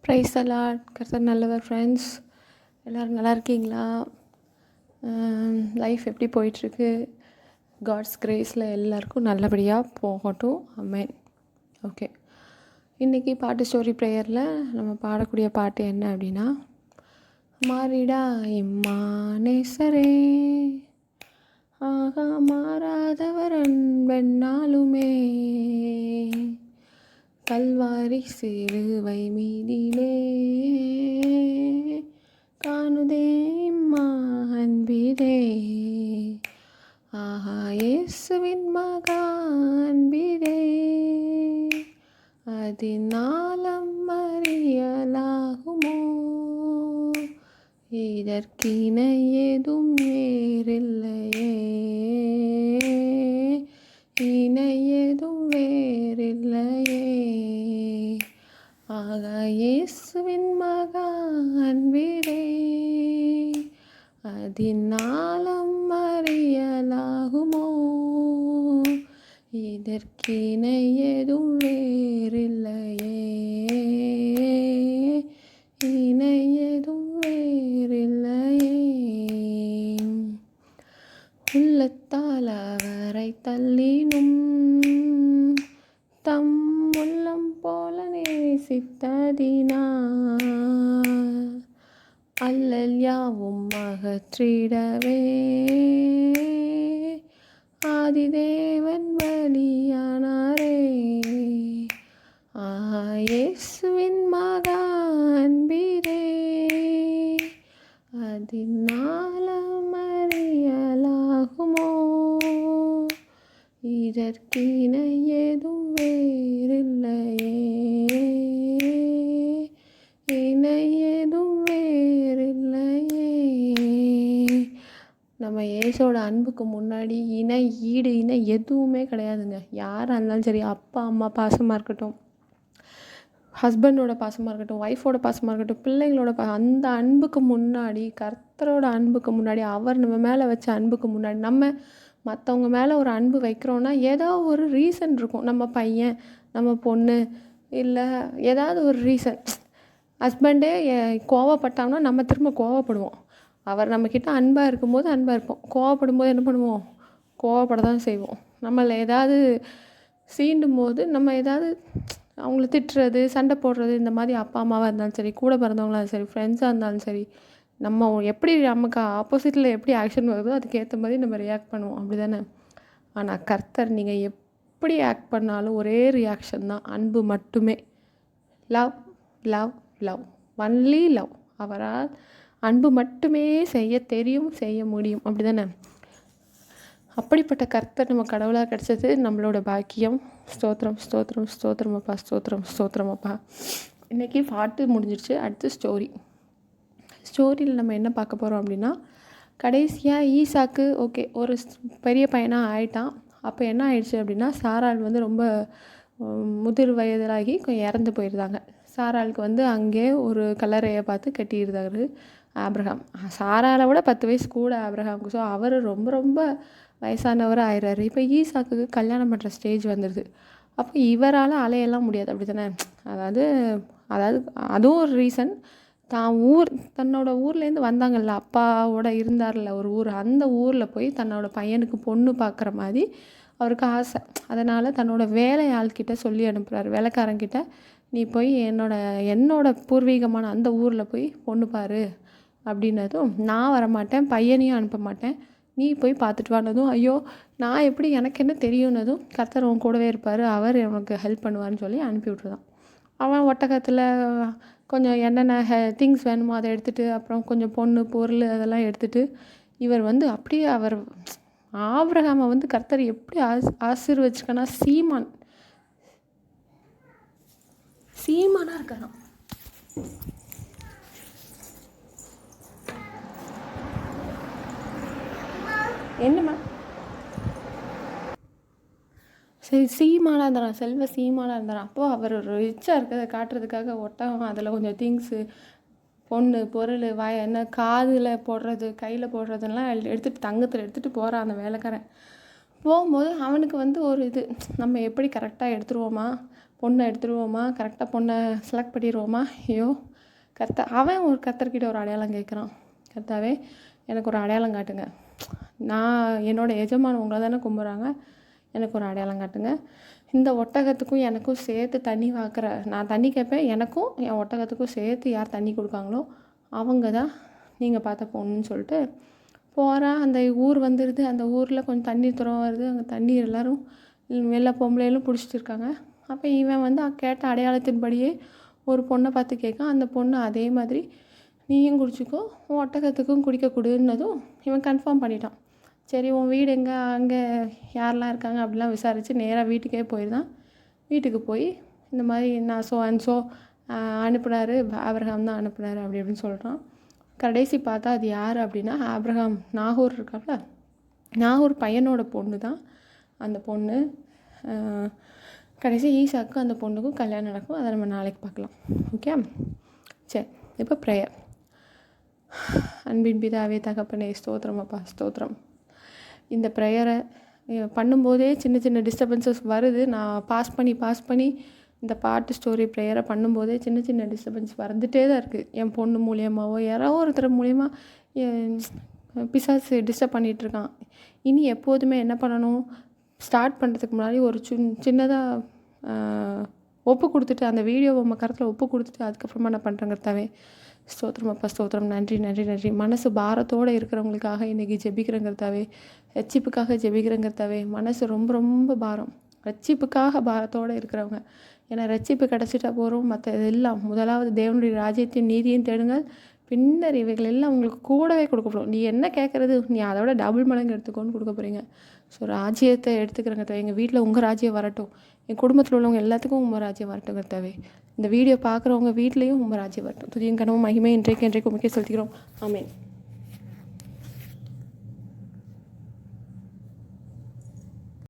Price தி Lord. கர்த்தர் நல்லவர். Friends எல்லோரும் நல்லா இருக்கீங்களா? லைஃப் எப்படி போயிட்டுருக்கு? காட்ஸ் கிரேஸில் எல்லாருக்கும் நல்லபடியாக போகட்டும். ஆமென். ஓகே, இன்றைக்கி பாட்டு ஸ்டோரி ப்ரேயரில் நம்ம பாடக்கூடிய பாட்டு என்ன அப்படின்னா, மாறிடா இம்மானேசரே, ஆகா மாறாதவர் அன்பென்னாலுமே, கல்வாரி சிலுவை மீதிலே காணுதே இம்மா அன்பிதே, ஆஹா இயேசுவின் மகா அன்பிதே, அதினாலம் அறியலாகுமோ, இதற்கிணை ஏதும் வேறில்லையே, இணை ஏதும் வேறில்லையே, ஆக இயேசுவின் மகா அன்பிலே, அதினாலம் அறியலாகுமோ, இதற்கிணை ஏதும் வேறில்லையே, இணை ஏதும் வேறில்லையே. உள்ளத்தால் அவரை தள்ளினும் தம் உள்ளம் போல நேசித்ததினால், அல்லல் யாவும் அகற்றிடவே ஆதிதேவன் பலியானாரே, இயேசுவின் மகா அன்பிலே, அதினாலம் அறியலாகுமோ, இதற்கிணை ஏதும் வேறில்லையே, இணை ஏதும் வேறில்லையே. நம்ம இயேசுவோட அன்புக்கு முன்னாடி இணை ஈடு இணை எதுவுமே கிடையாதுங்க. யாராக இருந்தாலும் சரி, அப்பா அம்மா பாசமாக இருக்கட்டும், ஹஸ்பண்டோட பாசமாக இருக்கட்டும், ஒய்ஃபோட பாசமாக இருக்கட்டும், பிள்ளைங்களோட அந்த அன்புக்கு முன்னாடி, கர்த்தரோட அன்புக்கு முன்னாடி, அவர் நம்ம மேலே வச்ச அன்புக்கு முன்னாடி, நம்ம மற்றவங்க மேலே ஒரு அன்பு வைக்கிறோன்னா ஏதோ ஒரு ரீசன் இருக்கும். நம்ம பையன், நம்ம பொண்ணு, இல்லை ஏதாவது ஒரு ரீசன். ஹஸ்பண்டே கோவப்பட்டாங்கன்னா நம்ம திரும்ப கோவப்படுவோம். அவர் நம்மக்கிட்ட அன்பாக இருக்கும்போது அன்பாக இருப்போம், கோவப்படும்போது என்ன பண்ணுவோம்? கோவப்பட தான் செய்வோம். நம்மளை ஏதாவது சீண்டும் போது நம்ம ஏதாவது அவங்கள திட்டுறது, சண்டை போடுறது, இந்த மாதிரி அப்பா அம்மாவாக இருந்தாலும் சரி, கூட பிறந்தவங்களாலும் சரி, ஃப்ரெண்ட்ஸாக இருந்தாலும் சரி, நம்ம எப்படி நமக்கு ஆப்போசிட்டில் எப்படி ஆக்ஷன் வருதோ அதுக்கேற்ற மாதிரி நம்ம ரியாக்ட் பண்ணுவோம். அப்படி தானே? ஆனால் கர்த்தர் நீங்கள் எப்படி ஆக்ட் பண்ணாலும் ஒரே ரியாக்ஷன் தான், அன்பு மட்டுமே. Love love love, only love. அவரால் அன்பு மட்டுமே செய்ய தெரியும், செய்ய முடியும். அப்படி தானே? அப்படிப்பட்ட கர்த்தர் நம்ம கடவுளாக கிடச்சது நம்மளோட பாக்கியம். ஸ்தோத்திரம் ஸ்தோத்திரம் ஸ்தோத்திரம் அப்பா, ஸ்தோத்திரம் ஸ்தோத்திரம் அப்பா. இன்றைக்கி பாட்டு முடிஞ்சிடுச்சு. அடுத்து ஸ்டோரியில் நம்ம என்ன பார்க்க போகிறோம் அப்படின்னா, கடைசியாக ஈசாக்கு ஓகே ஒரு பெரிய பையனாக ஆயிட்டான். அப்போ என்ன ஆயிடுச்சு அப்படின்னா, சாராள் வந்து ரொம்ப முதிர் வயதாகி இறந்து போயிருந்தாங்க. சாராளுக்கு வந்து அங்கே ஒரு கல்லறையை பார்த்து கட்டியிருந்தாரு ஆப்ரஹாம். சாராளை விட 10 வயசு கூட ஆப்ரஹாமுக்கு. ஸோ அவர் ரொம்ப ரொம்ப வயசானவர் ஆயிடுறாரு. இப்போ ஈசாக்கு கல்யாணம் பண்ணுற ஸ்டேஜ் வந்துடுது. அப்போ இவரால் அலையெல்லாம் முடியாது. அப்படி தானே? அதாவது அதுவும் ஒரு ரீசன். தன்னோட ஊர்லேருந்து வந்தாங்கல்ல, அப்பாவோட இருந்தார்ல ஒரு ஊர், அந்த ஊரில் போய் தன்னோட பையனுக்கு பொண்ணு பார்க்குற மாதிரி அவருக்கு ஆசை. அதனால் தன்னோட வேலையாள்கிட்ட சொல்லி அனுப்புகிறார், வேலைக்காரங்கிட்ட, நீ போய் என்னோட பூர்வீகமான அந்த ஊரில் போய் பொண்ணு பாரு அப்படின்னதும், நான் வரமாட்டேன், பையனையும் அனுப்ப மாட்டேன், நீ போய் பார்த்துட்டு வானதும், ஐயோ நான் எப்படி, எனக்கு என்ன தெரியும்னதும், கர்த்தர் உன் கூடவே இருப்பார், அவர் உனக்கு ஹெல்ப் பண்ணுவார்னு சொல்லி அனுப்பி விட்ருதான். அவன் ஒட்டகத்தில் கொஞ்சம் என்னென்ன திங்ஸ் வேணுமோ அதை எடுத்துகிட்டு, அப்புறம் கொஞ்சம் பொண்ணு பொருள் அதெல்லாம் எடுத்துகிட்டு, இவர் வந்து அப்படியே ஆபிரகாமை வந்து கர்த்தர் எப்படி ஆசீர்வச்சிக்கனா, சீமானாக இருக்காராம். என்னம்மா? சரி, சீமானாக இருந்தாராம், செல்வ சீமானாக இருந்தாராம். அப்போது அவர் ரிச்சாக இருக்கிறத காட்டுறதுக்காக ஒட்டகம், அதில் கொஞ்சம் திங்ஸு, பொண்ணு பொருள், என்ன காதில் போடுறது, கையில் போடுறதெல்லாம் எடுத்துகிட்டு தங்கத்தில் எடுத்துகிட்டு போகிறான் அந்த வேலைக்காரன். போகும்போது அவனுக்கு வந்து ஒரு இது, நம்ம எப்படி கரெக்டாக எடுத்துருவோமா, பொண்ணை எடுத்துருவோமா, கரெக்டாக பொண்ணை செலக்ட் பண்ணிடுவோமா. ஐயோ அவன் ஒரு கர்த்தர்கிட்ட ஒரு அடையாளம் கேட்குறான். கர்த்தாவே எனக்கு ஒரு அடையாளம் காட்டுங்க, நான் என்னோடய எஜமான் உங்களை தானே கும்பிட்றாங்க, எனக்கு ஒரு அடையாளம் காட்டுங்க. இந்த ஒட்டகத்துக்கும் எனக்கும் சேர்த்து தண்ணி வாக்குற, நான் தண்ணி கேட்பேன், எனக்கும் என் ஒட்டகத்துக்கும் சேர்த்து யார் தண்ணி கொடுக்காங்களோ அவங்க தான் நீங்கள் பார்த்த பொண்ணுன்னு சொல்லிட்டு போகிறான். அந்த ஊர் வந்துடுது. அந்த ஊரில் கொஞ்சம் தண்ணீர் துறம் வருது. அங்கே தண்ணீர் எல்லோரும் எல்லா பொம்பளையிலும் பிடிச்சிட்டு இருக்காங்க. அப்போ இவன் வந்து கேட்ட அடையாளத்தின்படியே ஒரு பொண்ணை பார்த்து கேட்கான். அந்த பொண்ணு அதே மாதிரி நீயும் குடிச்சிக்கோ, உன் ஒட்டகத்துக்கும் குடிக்க கொடுன்னதும் இவன் கன்ஃபார்ம் பண்ணிட்டான். சரி உன் வீடு எங்கே, அங்கே யாரெல்லாம் இருக்காங்க அப்படிலாம் விசாரித்து நேராக வீட்டுக்கே போயிருந்தான். வீட்டுக்கு போய் இந்த மாதிரி நான் ஸோ அனுப்புனார், ஆபிரகாம் தான் அனுப்புனார் அப்படி அப்படின்னு சொல்கிறான். கடைசி பார்த்தா அது யார் அப்படின்னா ஆபிரகாம் நாகூர் இருக்காப்ல, நாகூர் பையனோட பொண்ணு தான் அந்த பொண்ணு. கடைசி ஈசாக்கும் அந்த பொண்ணுக்கும் கல்யாணம் நடக்கும். அதை நம்ம நாளைக்கு பார்க்கலாம். ஓகே, சரி. இப்போ ப்ரேயர். அன்பின் பிதாவே தகப்பனே, ஸ்தோத்திரம் அப்பா, ஸ்தோத்திரம். இந்த ப்ரேயரை பண்ணும்போதே சின்ன சின்ன டிஸ்டர்பன்சஸ் வருது. நான் பாஸ் பண்ணி இந்த பாட்டு ஸ்டோரி ப்ரேயரை பண்ணும்போதே சின்ன சின்ன டிஸ்டர்பன்ஸ் வந்துகிட்டே தான் இருக்குது. என் பொண்ணு மூலியமாகவோ யாரோ ஒருத்தர் மூலியமாக பிசாசு டிஸ்டர்ப் பண்ணிகிட்ருக்கான். இனி எப்போதுமே என்ன பண்ணணும், ஸ்டார்ட் பண்ணுறதுக்கு முன்னாடி ஒரு சின்னதாக ஒப்பு கொடுத்துட்டு, அந்த வீடியோவை நம்ம கருத்தில் ஒப்பு கொடுத்துட்டு அதுக்கப்புறமா என்ன பண்ணுறேங்கிறதாவே. ஸ்தோத்திரம் அப்பா, ஸ்தோத்திரம். நன்றி. மனசு பாரத்தோடு இருக்கிறவங்களுக்காக இன்றைக்கி ஜெபிக்கிறேங்கிறதாவே, ரட்சிப்புக்காக ஜெபிக்கிறேங்கிறதாவே. மனசு ரொம்ப ரொம்ப பாரம், ரட்சிப்புக்காக பாரத்தோடு இருக்கிறவங்க. ஏன்னா ரட்சிப்பு கிடச்சிட்டா போகிறோம், மற்ற இதெல்லாம் முதலாவது தேவனுடைய ராஜ்யத்தையும் நீதியும் தேடுங்கள், பின்னர் இவைகள் எல்லாம் உங்களுக்கு கூடவே கொடுக்கப்படும். நீ என்ன கேட்குறது, நீ அதோட டபுள் மடங்கு எடுத்துக்கோன்னு கொடுக்க போகிறீங்க. ஸோ ராஜ்யத்தை எடுத்துக்கிறேங்க. எங்கள் வீட்டில் உங்கள் ராஜ்யம் வரட்டும், என் குடும்பத்தில் உள்ளவங்க எல்லாத்துக்கும் உங்கள் ராஜ்யம் வரட்டுங்கிறதாவே. இந்த வீடியோ பார்க்குறவங்க வீட்லேயும் உங்கள் ராஜ்யம் வரட்டும். துதியும் கனவும் மகிமை இன்றைக்கு உமக்கே செலுத்துகிறோம். ஆமென்.